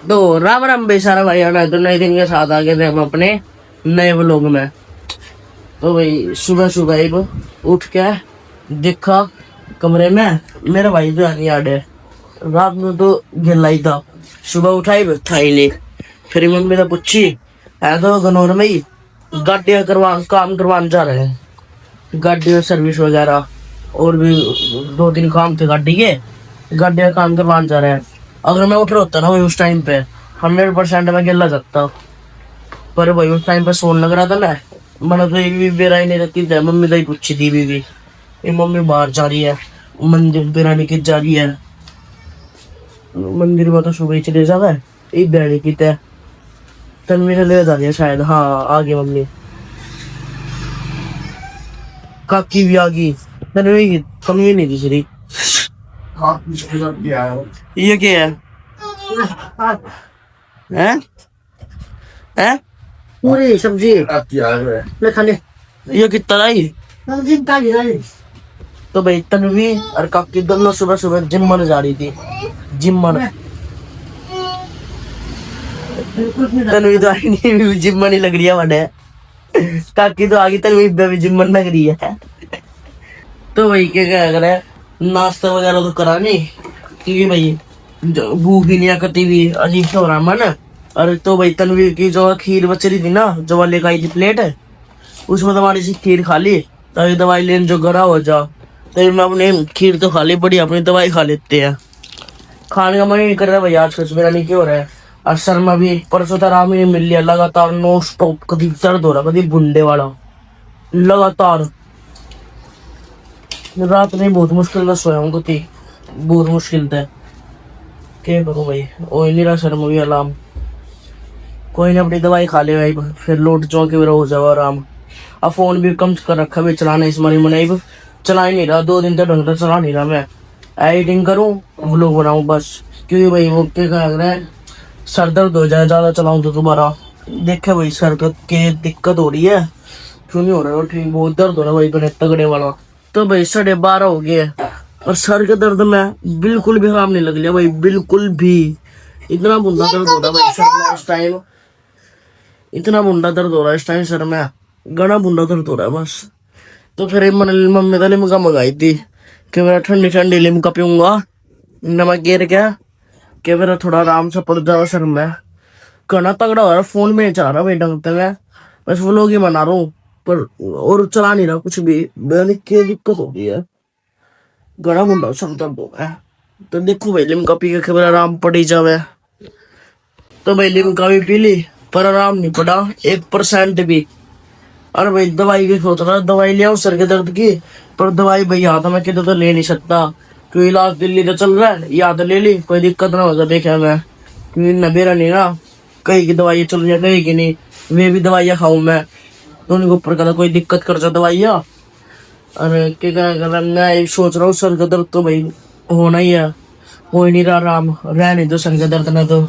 तो राम राम बेसारा भाई आना तो नए दिन के साथ आ गए थे हम अपने नए व्लॉग में। तो भाई सुबह सुबह ही वो उठ के देखा कमरे में मेरा भाई तो नहीं आड़े। रात में तो गिला ही था। सुबह उठाई था ही नहीं। फिर मम्मी ने पूछी है तो गनौर में ही गाड़ियाँ करवा काम करवाने जा रहे हैं, गाड़ी सर्विस वगैरह और भी दो तीन काम थे गाड़ी के, गाड़ियाँ काम करवाने जा रहे हैं। अगर मैं उठ रहा होता ना भाई उस टाइम पे 100% मैं गिला सकता, पर भाई उस टाइम पे सोन लग रहा था ना। मैंने तो एक भी बेरा ही नहीं रहती थी। मम्मी तो ही पूछी थी बीवी, ये मम्मी बाहर जा रही है मंदिर बिरानी की जा रही है, मंदिर में तो सुबह ही चले जाता है एक बिरानी की तय तनवीर ले जा रही है शायद। हाँ आ गई मम्मी, काकी भी आ गई। तनवीर तनवीर नहीं दिख रही। ये क्या है? हैं हैं पूरी सब्जी ले खाने। ये कितना लाई? तो भाई तन्वी और काकी दोनों सुबह सुबह जिम में जा रही थी। जिम में तन्वी तो आई नहीं, जिम में नहीं लग रही है बड़े। काकी तो आगे तन्वी भी जिम में लग रही है। तो भाई क्या करे, नाश्ता वगैरह तो करा नहीं क्योंकि भाई भूख ही नहीं करती हुई अजीब सा हो रहा मन। अरे तो भाई तनवीर की जो खीर बच रही थी ना, जो वाले का आई थी प्लेट है, उसमें तुम्हारी सी खीर खा ली ताकि दवाई लेने जो गरा हो जा। तो मैं अपने खीर तो खा ली, बड़ी अपनी दवाई खा लेते हैं। खाने का मन ही नहीं कर रहा भाई, आज कुछ मेरा नहीं क्यों हो रहा है। और सर में भी परसों तक आराम ही नहीं मिल लिया, लगातार नो स्टॉप कभी दर्द हो रहा कभी बुंडे वाला लगातार। रात में बहुत मुश्किल से सोया हूँ, थी बहुत मुश्किल था। क्या करूँ भाई, ओ नहीं रहा शर्म भी अलार्म। कोई ना अपनी दवाई खा ले भाई, फिर लौट जाओ कि हो जाओ आराम। अब फोन भी कम कर रखा भाई, चलाना इस मनी मनाई चला ही नहीं रहा। 2 दिन तक ढंग से चला नहीं रहा मैं। एडिटिंग करूँ व्लॉग बनाऊँ बस, क्योंकि भाई वो क्या कर रहा है, सर दर्द हो जाए ज्यादा चलाऊँ तो दोबारा। देखे भाई सर के दिक्कत हो रही है, क्यों नहीं हो रहा है ठीक, बहुत दर्द हो रहा है भाई बने तगड़े वाला। तो भाई 12:30 हो गए और सर के दर्द में बिल्कुल भी आराम नहीं लग लिया भाई, बिल्कुल भी। इतना बुंदा दर्द हो रहा है भाई सर में इस टाइम, इतना बुंदा दर्द हो रहा है इस टाइम सर में, घना बुंदा दर्द हो रहा है बस। तो फिर मम्मी ने लिमका मंगाई थी कि मेरा ठंडी ठंडी लिमका पीऊंगा नमक गिर गया कि मेरा थोड़ा आराम से पड़ जाओ सर में। घना तगड़ा हो रहा है, फोन में चला रहा भाई ढंग से मैं, बस वो लोग ही मना रहा हूँ पर और चला नहीं रहा कुछ भी। मैंने क्या दिक्कत हो गई है, घना मुंडा सर दर्द हो गया। तो देखो भाई लिमका पी के खबर आराम पड़ ही जावे। तो भाई लिमका भी पी ली पर आराम नहीं पड़ा 1% भी। अरे भाई दवाई की सोच रहा, दवाई ले आऊं सर के दर्द की, पर दवाई भाई हाथ में किधर तो ले नहीं सकता क्योंकि इलाज दिल्ली तो चल रहा है। याद ले ली कोई दिक्कत ना होगा देखा मैं, क्योंकि नबेरा नहीं ना कहीं की दवाई चल रही है कहीं की नहीं, वे भी दवाइयाँ खाऊं मैं तो उनके ऊपर का कोई दिक्कत कर जा दवाइयाँ। अरे क्या कर मैं सोच रहा हूँ सर का दर्द तो भाई होना ही है, हो ही नहीं रहा आराम, रह नहीं दो सर का दर्द ना। तो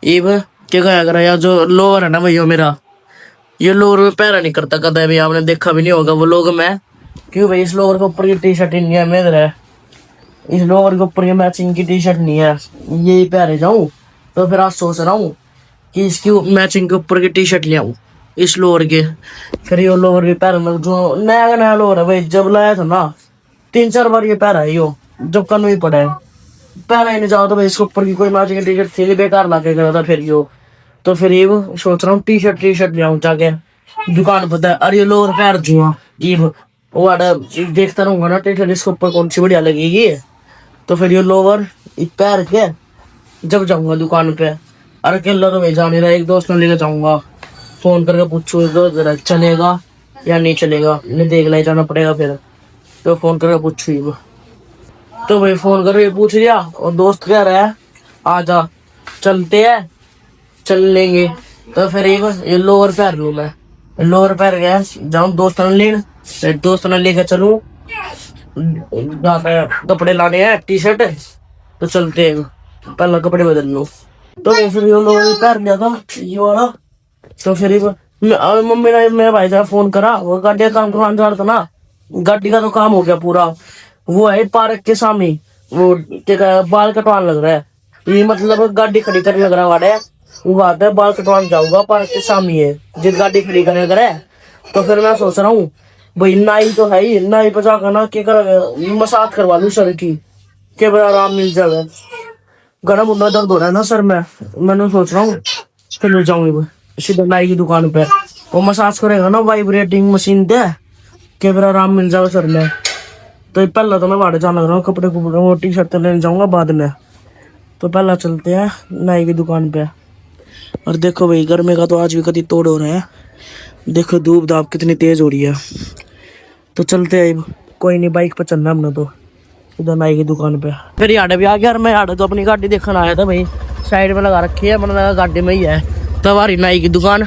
ये क्या करा यार, जो लोअर है ना भैया मेरा, ये लोअर में पैरा नहीं करता कदा भी, आपने देखा भी नहीं होगा वो लोग में। क्यों भाई इस लोअर के ऊपर की टी शर्ट नहीं है मेरे, इस लोअर के ऊपर की मैचिंग की टी शर्ट नहीं है, यही पहने जाऊं। तो फिर आज सोच रहा हूँ कि इसकी मैचिंग के ऊपर की टी शर्ट ले आऊं इस लोअर के। फिर ये लोअर भी पहन जो नया नया लोअर है भाई, जब लाया था ना 3-4 बार ये पहना है यो, जब कल नहीं पड़ा है पहना ही नहीं जाओ। तो भाई इसके ऊपर की कोई मैचिंग की टी शर्ट थी बेकार ला के गया था फिर यो। तो फिर ये सोच रहा हूँ टी शर्ट ले आऊं जाके दुकान पता है। अरे ये लोअर पैर जुआ ये वो देखता रहूंगा ना टी शर्ट इसके ऊपर कौन सी बढ़िया लगेगी। तो फिर ये लोअर पैर के जब जाऊंगा दुकान पे, अरे अकेला तो मैं जा नहीं रहा, एक दोस्त ने लेकर जाऊंगा। फोन करके पूछू जरा चलेगा या नहीं चलेगा, नहीं देख ला जाना पड़ेगा फिर। तो फोन करके पूछू, तो भाई फोन करके पूछ लिया और दोस्त कह रहा है आजा चलते हैं, चल लेंगे। तो फिर ये लोअर पहन लू मैं, लोअर पहन गया जाऊँ दोस्त ने लेने, फिर दोस्त ने लेकर चलूँ कपड़े लाने हैं टी शर्ट, तो चलते हैं पहले कपड़े बदल लूँ। तो फिर ये लोअर पहन लिया था ये वाला। तो फिर मम्मी ने मेरे भाई साहब फोन करा, वो गाड़ी का काम करवाने जा रहा था ना, गाड़ी का तो काम हो गया पूरा। वो है पार्क के सामने, वो क्या बाल कटवाने लग रहा है ये मतलब गाड़ी खड़ी करने लग रहा है, वो आता है बाल कटवाने जाऊंगा पार्क के सामने है जिस गाड़ी खड़ी करने लग रहा है। तो फिर मैं सोच रहा हूँ भाई नाई तो है ही, नाई पे जाकर ना क्या कर मसाज करवा लूँ सर की, के बड़ा आराम मिल जाएगा। गला मुन्ना दर्द हो रहा है ना सर में, मैंने सोच रहा हूँ चलो जाऊंगी सीधा नाई की दुकान पे, वो मसाज करेगा ना वाइब्रेटिंग मशीन दे, के बड़ा आराम मिल जाएगा सर में। तो पहला तो मैं बाहर जाने लग रहा हूँ, कपड़े कुपड़े वो टी शर्ट लेने जाऊंगा बाद में। तो पहला चलते हैं नाई की दुकान पे। और देखो भाई गर्मी का तो आज भी कति तोड़ हो रहा है, देखो धूप धाप कितनी तेज हो रही है। तो चलते हैं, कोई नहीं बाइक पे चलना हमने तो इधर नाई की दुकान पे। फिर याडे भी आ गया, और मैं याडे तो अपनी गाड़ी देखने आया था भाई, साइड में लगा रखी है, मैंने लगा गाड़ी में ही है। तो हमारी नाई की दुकान,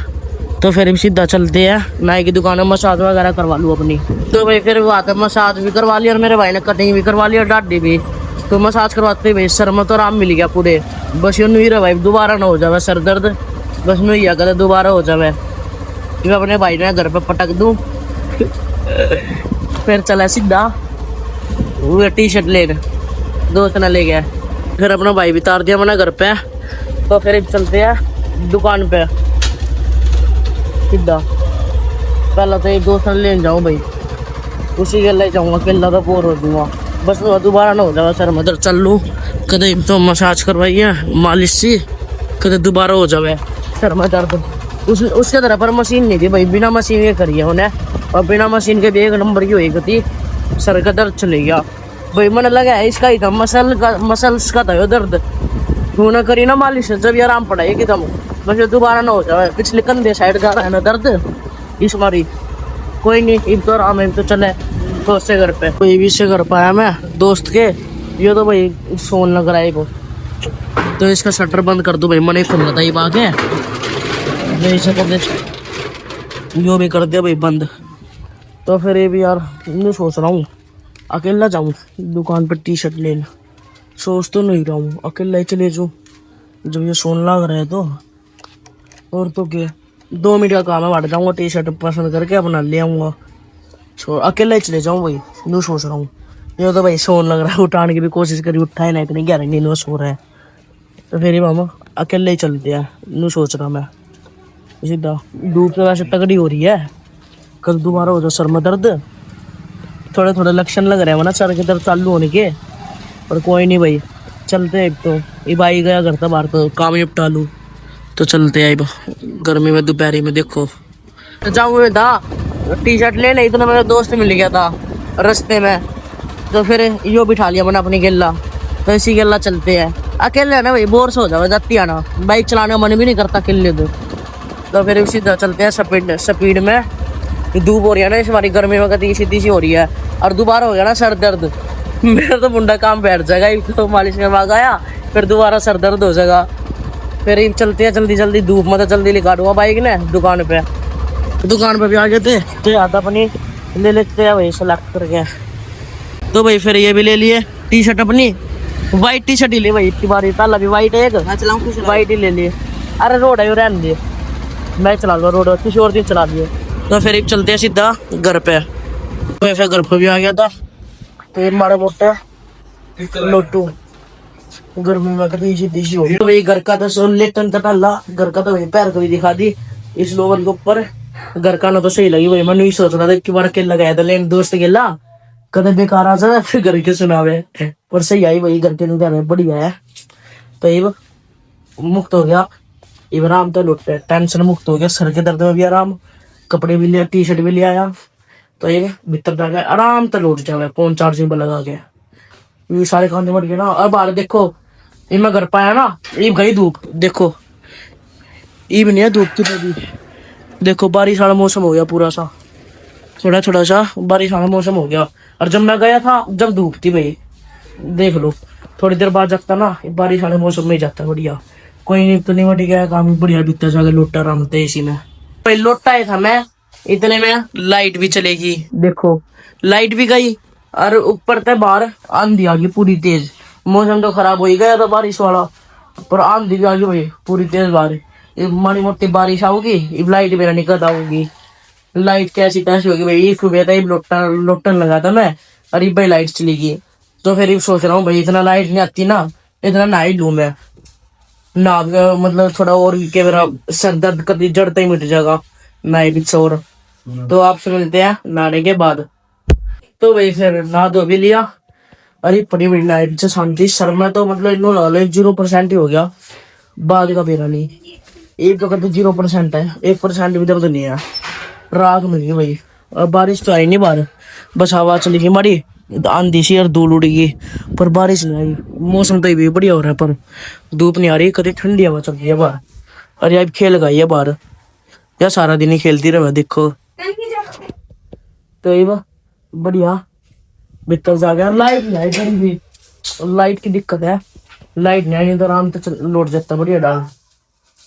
तो फिर सीधा चलते हैं नाई की दुकान में, मसाज वगैरह करवा लूँ अपनी। तो भाई फिर वो आता मसाज भी करवा लिया, और मेरे भाई ने कटिंग भी करवा ली और दाढ़ी भी। तो मसाज करवाते भाई सर में तो आराम मिल गया पूरे, बस ये नहीं रहा भाई दोबारा ना हो जाए सर दर्द, बस नहीं आकर दोबारा हो जाए। मैं अपने भाई ने घर पे पटक दूँ फिर चला सीधा वो टी शर्ट लेने, दोस्त ने ले गया, फिर अपना भाई भी तार दिया मैंने घर पे। तो फिर चलते हैं दुकान पे सीधा। पहला तो एक दोस्त ने लेने जाऊँ भाई, उसी के ले जाऊँगा, अकेला तो बोर हो दूंगा, बस दोबारा ना हो जाएगा सर मदर। चल लूँ कदे तो मसाज करवाइए मालिश सी, कदे दोबारा हो जाए सर में दर्द। उसके तरह पर मशीन नहीं थी भाई, बिना मशीन के करिए उन्हें, और बिना मशीन के भी एक नंबर की होगी थी, सर का दर्द चले गया भाई। मैंने लगा है इसका ही था, मसल्स का था ये दर्द, तूने करी ना मालिश जब ये आराम पड़ा एकदम, बस दोबारा ना हो जाए। पिछले कंधे साइड जा रहा है ना दर्द इस बारी। कोई नहीं इन तो आराम है, तो चले दोस्त के घर पे। कोई भी से घर पाया मैं दोस्त के, ये तो भाई सोन लग रहा है को, तो इसका शटर बंद कर दो भाई, मैंने खुल रहा था ये बात है, यो भी कर दिया भाई बंद। तो फिर ये भी यार मैं सोच रहा हूँ अकेला जाऊँ दुकान पर टी शर्ट लेने, सोच तो नहीं रहा हूँ अकेला ही चले जाऊँ जब ये सोन लग रहा है तो। और तो क्या 2 मिनट का काम है, बढ़ जाऊँगा टी शर्ट पसंद करके अपना ले आऊँगा, छोड़ अकेला ही चले जाऊँ भाई, यूँ सोच रहा हूँ। ये तो भाई सोन लग रहा है, उठाने की भी कोशिश करी, उठाए ना, इतनी गहरी नींद में सो रहा है। तो फिर ही मामा अकेले ही चलते हैं, यूँ सोच रहा मैं सीधा। धूप तो वैसे तगड़ी हो रही है, कल दोबारा हो जाए सर में दर्द, थोड़े थोड़े लक्षण लग रहे हैं ना सर के दर्द चालू होने के। पर कोई नहीं भाई चलते हैं, तो ये भाई गया घर था बाहर, तो काम निपटा लूँ। तो चलते हैं गर्मी में दोपहरी में, देखो तो जाऊँ था टी शर्ट लेने, इतना मेरा दोस्त मिल गया था रास्ते में, तो फिर यो बिठा लिया मैंने अपनी गेला। तो इसी गेला चलते हैं, अकेले ना भाई बोर से हो जाओ जाती है ना, बाइक चलाने का मन भी नहीं करता अकेले तो फिर सीधा चलते हैं स्पीड में। धूप हो रही है ना इस बारी, गर्मी में कभी सीधी सी हो रही है, और दोबारा हो गया ना सर दर्द, मेरा तो मुंडा काम बैठ जाएगा, एक तो मालिश करवा गया फिर दोबारा सर दर्द हो जाएगा। फिर चलते हैं जल्दी जल्दी, धूप में तो जल्दी निकाल दूंगा बाइक ने दुकान पे। दुकान पे भी आ गए थे, तो याद अपनी ले लेते हैं भाई सेलेक्ट करके। तो भाई फिर ये भी ले लिए टी शर्ट अपनी, वाइट टी शर्ट ही ले भाई इतनी बारी, पहला भी वाइट है, एक वाइट ही ले लिए। अरे रोड है रहने दिए, मैं चला लूँ रोड, किसी और दिन चला लिए। तो फिर चलते हैं सीधा घर पे। तो फिर घर पे भी आ गया था, तो ये मारा मोटा लोटू गर्मी में कभी सीधी सी हो गई। तो भाई घर का तो सोन लेटन था पहला, घर का तो भाई पैर को भी दिखा दी इस लोवर के ऊपर, घर का ना तो सही लगी भाई। मैं नहीं सोच रहा था कि बार अकेला गया था लेकिन दोस्त गेला कदम बेकार आ जाए फिर घर के सुनावे, पर सही आई भाई घर के नहीं बढ़िया है। तो ये मुक्त हो गया, ये आराम तो लुट टेंशन मुक्त हो गया, सर के दर्द में भी आराम, कपड़े भी लिया, टी शर्ट भी ले आया। तो ये भीतर जाकर आराम तो लौट जाए, फोन चार्जिंग पर लगा के, ये सारे खाने मर गए ना। अब बाहर देखो ये मैं घर पाया ना, ये गई धूप, देखो ये भी नहीं है धूप की भी, देखो बारिश वाला मौसम हो गया पूरा सा, थोड़ा थोड़ा सा बारिश वाला मौसम हो गया। और जब मैं गया था जब धूप थी भाई, देख लो थोड़ी देर बाद जगता ना बारिश वाले मौसम में ही जाता बढ़िया। कोई नहीं तो नहीं मटी गया काम बढ़िया, बीतता जाकर लोटा रमते इसी में। भाई लोटा ही था मैं, इतने में लाइट भी चलेगी, देखो लाइट भी गई, और ऊपर से बाहर आंधी आ गई पूरी तेज। मौसम तो खराब हो ही गया था बारिश वाला, पर आंधी भी आ गई भाई पूरी तेज बारिश। माड़ी मोटी बारिश आऊगी, लाइट मेरा निकल आऊगी, लाइट कैसी तैसी होगी भाई। एक सुबह था लोटन लगा था मैं, और भाई लाइट चली गई। तो फिर सोच रहा हूँ भाई इतना लाइट नहीं आती ना, इतना नहा ही लूँ मैं, ना मतलब थोड़ा और के मेरा सर दर्द कभी जड़ता ही मिट जाएगा मैं भी और। तो आपसे मिलते हैं नहाने के बाद। तो भाई फिर नहा धो भी लिया। अरे बड़ी बड़ी नाइट से शांति सर में तो मतलब इन्होंने 0% ही हो गया, बाद का मेरा नहीं। एक तो कहते 0% है, 1% भी दर्द नहीं है। रात मिल गई भाई। और बारिश तो आई नहीं बाहर, बस हवा चली गई हमारी, आंधी सी और धूल उड़ गई, पर बारिश नहीं आई। मौसम तो ये भी बढ़िया हो रहा है पर धूप नहीं आ रही, कभी ठंडी हवा चल रही है बाहर। अरे अब खेल गई है बाहर, या सारा दिन ही खेलती रहे देखो। तो ये बढ़िया भीतर जा गया। लाइट नहीं आई कहीं भी, लाइट की दिक्कत है। लाइट नहीं आई, नहीं तो आराम से लौट जाता बढ़िया डाल।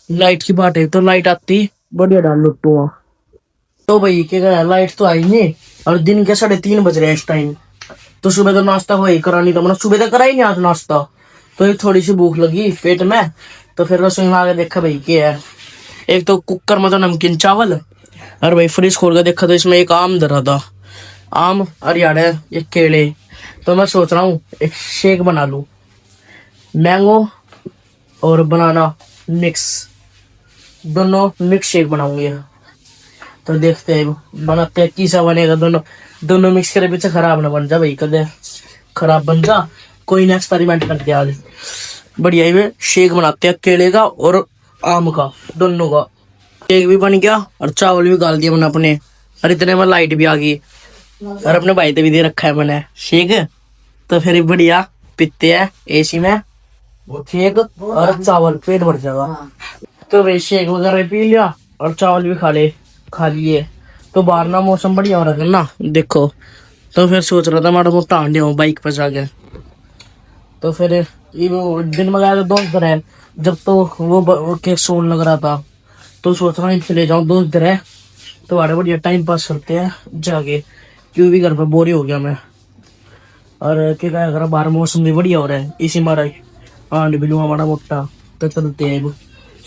लाइट की बात है, तो लाइट आती बढ़िया डाल लुटूंगा। तो भाई क्या कह, लाइट तो आई नहीं और दिन के 3:30 बज रहे हैं इस टाइम। तो सुबह तो नाश्ता वही करा नहीं था, मतलब सुबह तो करा ही नहीं आज नाश्ता। तो एक थोड़ी सी भूख लगी पेट में, तो फिर रसोई में आके देखा भाई क्या है। एक तो कुकर में तो नमकीन चावल, और भाई फ्रिज खोल कर देखा तो इसमें एक आम धरा था, आम और यार एक केले। तो मैं सोच रहा हूँ एक शेक बना लूं, मैंगो और बनाना मिक्स, दोनों मिक्स शेक बनाऊंगी। तो देखते हैं बनाते हैं कैसा बनेगा। दोनों दोनों मिक्स करे पीछे खराब ना बन जा भाई, कदे खराब बन जा। कोई ना, एक्सपेरिमेंट करते हैं आज। बढ़िया ही शेक बनाते हैं केले का और आम का, दोनों का। केक भी बन गया और चावल भी गाल दिया मैंने अपने, और इतने में लाइट भी आ गई। और अपने भाई तो भी दे रखा है मैंने शेक। तो फिर बढ़िया पीते हैं एसी में शेक और चावल, पेट भर जाएगा। तो भाई शेक वगैरह पी लिया और चावल भी खा लिए। तो बाहर ना मौसम बढ़िया हो रहा है ना देखो। तो फिर सोच रहा था माड़ा मोटा आंडे हो बाइक पर जाके। तो फिर ये वो दिन में गया था दोस्त रहे, जब तो वो केक सोन लग रहा था। तो सोच रहा हूँ चले जाऊँ दोस्त रहे, तो बड़े बढ़िया टाइम पास करते हैं जाके, क्यों भी घर पर बोरी हो गया मैं। और क्या कह बाहर मौसम भी बढ़िया हो रहा है, इसी मारा आंड भी लूंगा माड़ा मोटा। तो चलते हैं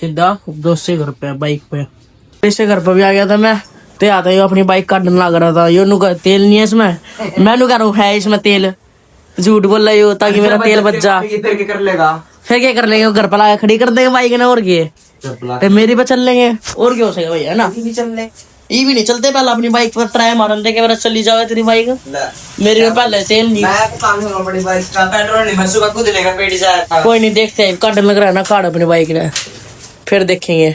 सीधा दोस्त से घर पे बाइक पे। इससे घर पर भी आ गया था मैं, तो आता ही अपनी बाइक काटने लग रहा था। यो नु तेल नहीं है इसमें, मैं नु कह रहा हूँ है इसमें तेल, झूठ बोल रही हो ताकि मेरा तेल बच जा। कर लेगा फिर क्या कर लेंगे, घर पर आके खड़ी कर देंगे बाइक ना, और क्या मेरी पे चल लेंगे, और क्या हो सकेगा भैया ना। ये भी नहीं चलते, पहले अपनी बाइक पर ट्राई मारन दे के मेरा चली जावे तेरी बाइक। मेरी में पहले तेल नहीं, कोई नहीं, देखते हैं काटने लग रहा है ना काट अपनी बाइक ने, फिर देखेंगे।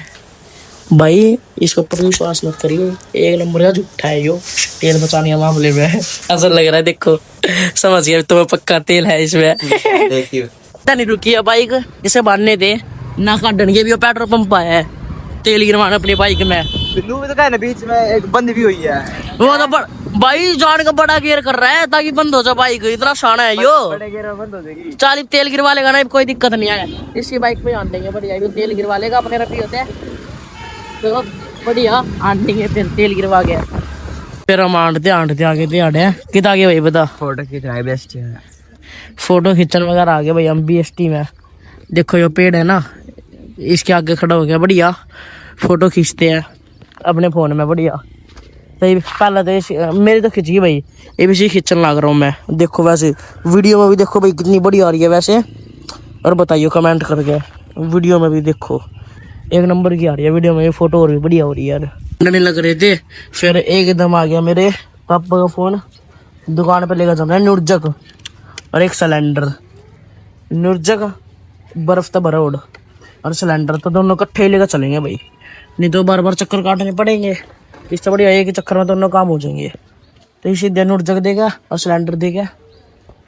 भाई इसके ऊपर विश्वास मत करिए, एक नंबर का झूठा है यो, तेल बचाने के मामले में। ऐसा लग रहा है देखो, समझ गया तुम्हें, पक्का तेल है इसमें। नहीं रुकी है बाइक, इसे बांधने दे ना, काटन के भी पेट्रोल पंप आया है, तेल गिरवाना अपनी बाइक में। बिल्लू में तो क्या है ना, बीच में एक बंद भी हुई है वो तो भाई जान का बड़ा गियर कर रहा है ताकि बंद हो जाए बाइक, इतना शाना है यो। बड़े गियर में बंद हो जाएगी। चालीस तेल गिरवा लेगा ना, कोई दिक्कत नहीं है, इसकी बाइक पे आन देंगे बढ़िया, तेल गिरवा लेगा अपने रफी होते हैं तो बढ़िया आन देंगे, फिर तेल गिरवा गया फिर हम आंटते आगे कित आगे भाई बता। फोटो खींचना बेस्ट है, फोटो खींचने वगैरह आ गए भाई हम BST में। देखो ये पेड़ है ना, इसके आगे खड़ा हो गया, बढ़िया फोटो खींचते हैं अपने फोन में बढ़िया। तो ये पहले तो मेरी तो खिंच गई भाई, ये भी खींचने लग रहा हूँ मैं। देखो वैसे वीडियो में भी देखो भाई कितनी बढ़िया आ रही है वैसे, और बताइए कमेंट करके। वीडियो में भी देखो एक नंबर की आ रही है, वीडियो में फोटो और भी बढ़िया हो रही है यार, नहीं लग रहे थे। फिर एकदम आ गया मेरे पापा का फोन, दुकान पे लेकर जाना है नुरजक और एक सिलेंडर। नुरजक बर्फ तो बरोड और सिलेंडर तो दोनों इकट्ठे लेकर चलेंगे भाई, नहीं तो बार बार चक्कर काटने पड़ेंगे। इससे बढ़िया एक ही चक्कर में दोनों काम हो जाएंगे। तो इसी दिन नुरजक देगा और सिलेंडर देगा,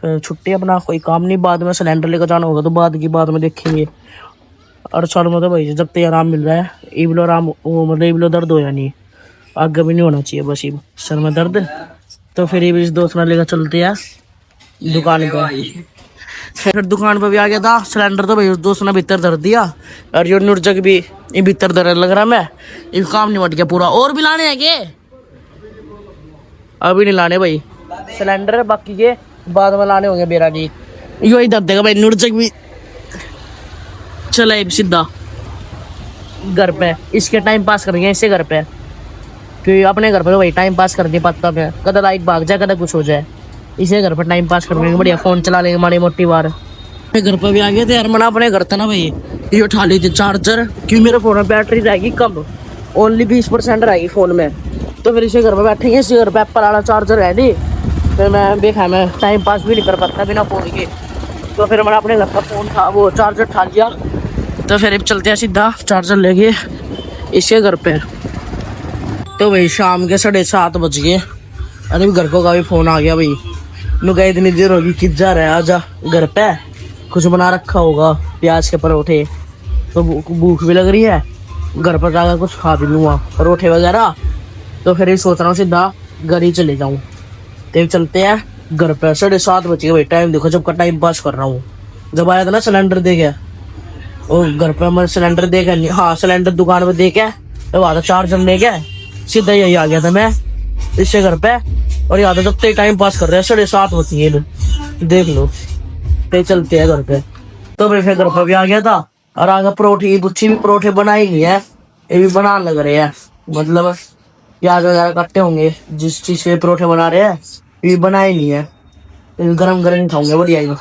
फिर छुट्टी अपना, कोई काम नहीं। बाद में सिलेंडर लेकर जाना होगा तो बाद की बात में देखेंगे। और सर मतलब भाई जब तक आराम मिल रहा है, इबलो आराम वो मतलब इबलो दर्द हो जानी है, आगे भी नहीं होना चाहिए बस ये सर में दर्द। तो फिर ये भी इस दोस्त ने लेकर चलते हैं दुकान पे। फिर दुकान पे भी आ गया था सिलेंडर, तो भाई उस दोस्त ने भीतर धर दिया, और यो नुरजक भी ये भीतर धर लग रहा मैं, ये काम नहीं मट गया पूरा। और भी लाने हैं के, अभी नहीं लाने भाई सिलेंडर, बाकी के बाद में लाने होंगे बेरा जी। यो ही धर देगा भाई नुरजक भी, चला सीधा घर पे, इसके टाइम पास करेंगे इससे घर पे, क्योंकि अपने घर पे तो भाई टाइम पास कर नहीं पाता मैं, कदा लाइट भाग जाए कदा कुछ हो जाए, इसे घर पर टाइम पास करेंगे बढ़िया, फोन चला लेंगे माड़ी मोटी बार। घर पर भी आ गए थे यार, मना अपने घर था ना भाई, ये उठा ली थी चार्जर, क्यों मेरे फोन में बैटरी रहेगी कम, ओनली 20% रहेगी फोन में। तो फिर इसे घर में बैठेंगे, इसे घर पे एप्पल वाला चार्जर है नहीं, फिर मैं देखा मैं टाइम पास भी नहीं कर पाता बिना फोन के। तो फिर मैंने अपने घर का फोन था वो चार्जर उठा लिया। तो फिर अब चलते हैं सीधा चार्जर लेके इसके घर पे। तो भाई शाम के 7:30 बज गए, अरे घर को का भी फोन आ गया भाई, नु कहा इतनी देर होगी किस जा रहा है, आजा घर पे कुछ बना रखा होगा प्याज के परोठे, तो भूख भी लग रही है, घर पर जाकर कुछ खा भी लूँगा परोठे वगैरह। तो फिर ये सोच रहा हूँ सीधा घर ही चले जाऊँ। तो चलते हैं घर पे, 7:30 बज गए भाई, टाइम देखो जब का टाइम पास कर रहा हूँ। जब आया था ना सिलेंडर दे के, और घर पे मैं सिलेंडर दे के, हाँ सिलेंडर दुकान पे दे के, तो वहाँ चार्जर ले के सीधा यही आ गया था मैं इससे घर पे। और यहाँ तो जब तक टाइम पास कर रहे हैं, 7:30 बज गए देख लो। तो चलते हैं घर पे। तो भाई फिर घर पे भी आ गया था, और आगे परोठी गुच्छी भी परोठे बनाई नहीं है, ये भी बनाने लग रहे हैं, मतलब प्याज वगैरह काटे होंगे जिस चीज के परोठे बना रहे हैं, ये बनाए नहीं है, गरम गरम खाऊंगे बढ़िया ये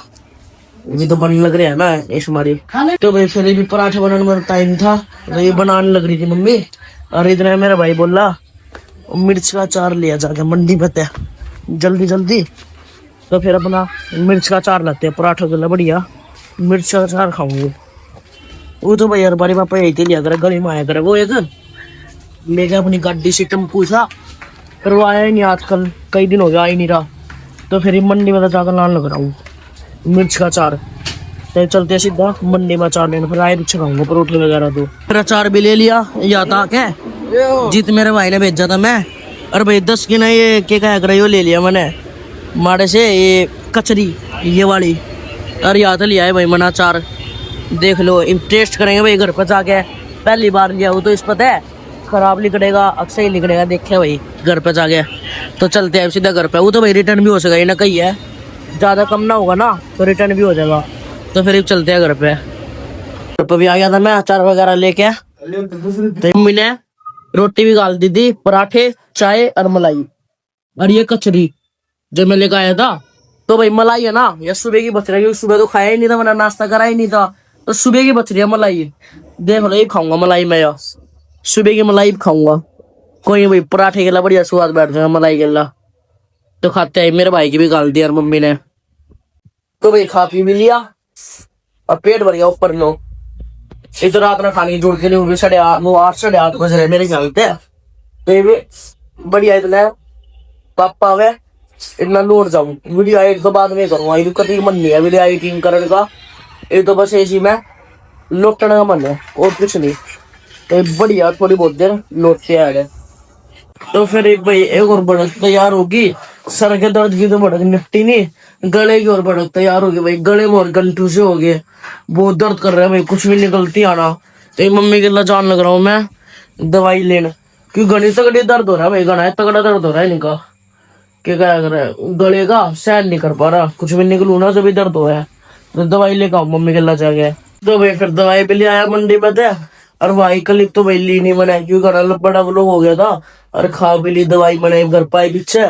भी तो बनने लग रहे हैं ना इस हमारी। तो भाई फिर ये भी पराठे बनाने में टाइम था, तो ये बनाने लग रही थी मम्मी। और इतना मेरा भाई बोला मिर्च का अचार लिया जाके मंडी पे थे जल्दी जल्दी। तो फिर अपना मिर्च का अचार लाते हैं पराठों के लिए, बढ़िया मिर्च का अचार खाऊंगे। वो तो भाई यार बड़े पापा यही थे लिया करे, गली में आया करे वो एक लेके अपनी गाड़ी से टेम्पू था, फिर वो आया ही नहीं आजकल, कई दिन हो गया आ ही नहीं रहा। तो फिर मंडी में तो जाकर लाने लग रहा हूँ मिर्च का अचार। तो चलते सीधा मंडी में अचार लेने, फिर आए पीछे खाऊंगा परोठे वगैरह। तो फिर अचार भी ले लिया, या था क्या जीत मेरे भाई ने भेजा था मैं, और भाई 10 की ना ये क्या कहा कर यो ले लिया मैंने माड़े से, ये कचरी ये वाली। और यहाँ तो लिया है भाई मैंने अचार, देख लो टेस्ट करेंगे भाई घर पर जाके, पहली बार लिया वो तो इस पता है खराब निकलेगा अक्सर ही निकलेगा, देखे भाई घर पे जाके। तो चलते हैं सीधा घर पे, वो तो भाई रिटर्न भी हो सकेगा, ये ना कही है ज़्यादा कम ना होगा ना तो रिटर्न भी हो जाएगा। तो फिर चलते हैं घर पे। घर पे भी आ गया था मैं अचार वगैरह लेके, तो मम्मी ने रोटी भी डाल दी थी, पराठे चाय और मलाई, और ये कचरी जो मैं लेकर आया था। तो भाई मलाई है ना ये सुबह की बच रही है, सुबह तो खाया ही नहीं था, मैंने नाश्ता करा ही नहीं था, तो सुबह की बच रही है मलाई, देख लो ये खाऊंगा मलाई मैं यार, सुबह की मलाई खाऊंगा। कोई भाई पराठे के लिए बढ़िया स्वाद बैठ जाएगा मलाई के लिए। तो खाते हैं, मेरे भाई की भी गाल दी यार मम्मी ने। तो भाई खा पी भी लिया और पेट भर गया ऊपर नो। इस रात में खाने की जोड़ के लिए 8:30 बज रहे मेरे ख्याल से। तो ये भी बढ़िया इतना पापा वे इतना लौट जाऊं, वीडियो एडिट तो बाद में करूंगा, ये कभी मन नहीं है वीडियो एडिटिंग करने का, ये तो बस ऐसी में लौटने का मन है और कुछ नहीं। तो बढ़िया थोड़ी बहुत देर लौटते आ गए। तो फिर एक भाई एक और बढ़त तैयार होगी, सर के दर्द की तो बढ़त निपटी नहीं, गले की और बढ़त तैयार होगी भाई, गले में और गंठू से हो गए, बहुत दर्द कर रहा है भाई, कुछ भी निकलती आना। तो मम्मी के लिए जान लग रहा हूँ मैं दवाई लेने, क्योंकि गले तगड़े दर्द हो रहा है भाई, गला तगड़ा दर्द हो रहा है इनका, क्या कर रहा है गले का सहन नहीं कर पा रहा, कुछ भी निकलू ना जब भी दर्द हो रहा है। तो दवाई लेकर आओ मम्मी के लिए जाके। तो भाई फिर दवाई भी ले आया मंडी पे थे, और भाई कल तो भाई ली नहीं मैंने, क्योंकि गला बड़ा लोग हो गया था, और खा भी ली दवाई मैंने घर पाई पीछे।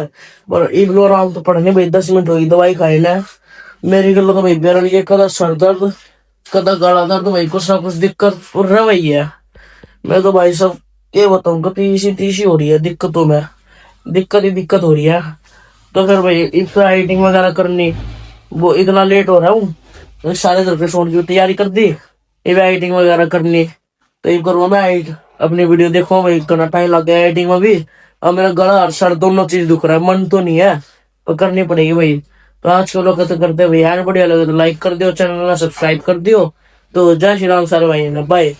और एक लो आराम तो पड़ने भाई 10 मिनट होगी दवाई खाई ना, मेरी गलो तो भाई बेर ये कदा सर दर्द कदा गला दर्द भाई, कुछ ना कुछ दिक्कत रह रही है। मैं तो भाई सब ये बताऊँ तीसी हो रही है दिक्कतों में, दिक्कत ही दिक्कत हो रही है। तो फिर भाई इसका एडिटिंग वगैरह करनी, वो इतना लेट हो रहा हूँ, सारे घर के सोने की तैयारी कर दी, ये एडिटिंग वगैरह करनी। तो ये करूँगा मैं एडिट, अपनी वीडियो देखो भाई, इतना टाइम लग गया एडिटिंग में भी, और मेरा गला और सर दोनों चीज दुख रहा है, मन तो नहीं है पर करनी पड़ेगी भाई। तो आज के लोग तो करते भाई यार, बढ़िया लगे तो लाइक कर दियो, चैनल सब्सक्राइब कर दियो। तो जय श्री राम सारे भाई, बाय।